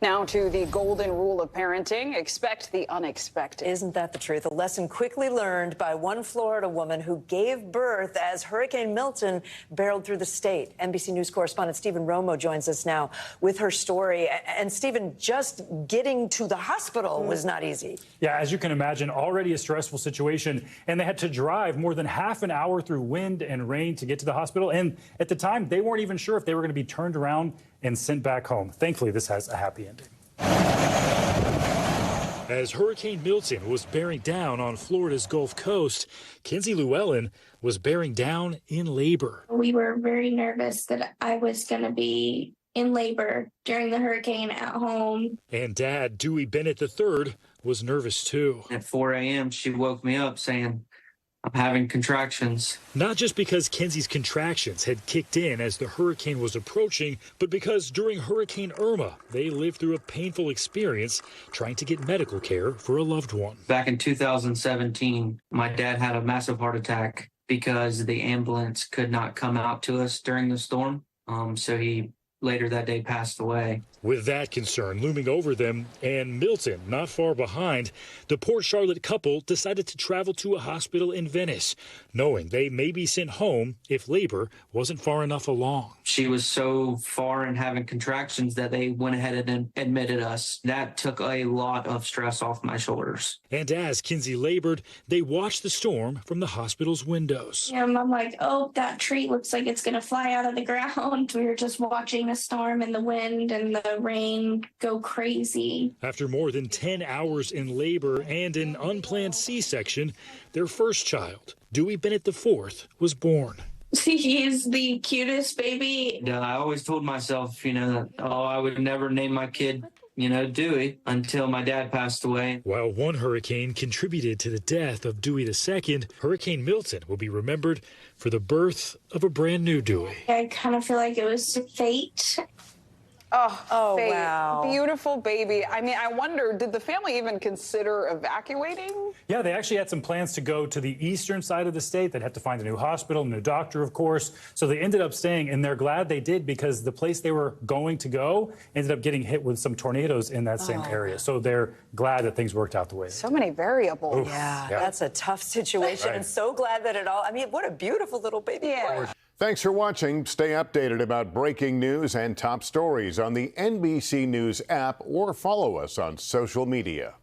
Now to the golden rule of parenting, expect the unexpected. Isn't that the truth? A lesson quickly learned by one Florida woman who gave birth as Hurricane Milton barreled through the state. NBC News correspondent Stephen Romo joins us now with her story. And Stephen, just getting to the hospital was not easy. Yeah, as you can imagine, already a stressful situation. And they had to drive more than half an hour through wind and rain to get to the hospital. And at the time, they weren't even sure if they were going to be turned around and sent back home. Thankfully, this has a happy ending. As Hurricane Milton was bearing down on Florida's Gulf Coast, Kenzie Lewellen was bearing down in labor. We were very nervous that I was going to be in labor during the hurricane at home. And Dad, Dewey Bennett III, was nervous too. At 4 a.m., she woke me up saying, I'm having contractions. Not just because Kenzie's contractions had kicked in as the hurricane was approaching, but because during Hurricane Irma, they lived through a painful experience trying to get medical care for a loved one. Back in 2017, my dad had a massive heart attack because the ambulance could not come out to us during the storm. So he later that day passed away. With that concern looming over them and Milton not far behind, the Port Charlotte couple decided to travel to a hospital in Venice, knowing they may be sent home if labor wasn't far enough along. She was so far and having contractions that they went ahead and admitted us. That took a lot of stress off my shoulders. And as Kenzie labored, they watched the storm from the hospital's windows. And I'm like, oh, that tree looks like it's going to fly out of the ground. We were just watching the storm and the wind and the rain go crazy. After more than 10 hours in labor and an unplanned C-section, their first child, Dewey Bennett IV, was born. He's the cutest baby. I always told myself, that, I would never name my kid, Dewey, until my dad passed away. While one hurricane contributed to the death of Dewey II, Hurricane Milton will be remembered for the birth of a brand new Dewey. I kind of feel like it was fate. Oh, fate. Wow. Beautiful baby. I mean, I wonder, did the family even consider evacuating? Yeah, they actually had some plans to go to the eastern side of the state. They'd have to find a new hospital, a new doctor, of course. So they ended up staying, and they're glad they did because the place they were going to go ended up getting hit with some tornadoes in that same area. So they're glad that things worked out the way. So many variables. Yeah, that's a tough situation. Right. And so glad that what a beautiful little baby boy. Thanks for watching. Stay updated about breaking news and top stories on the NBC News app or follow us on social media.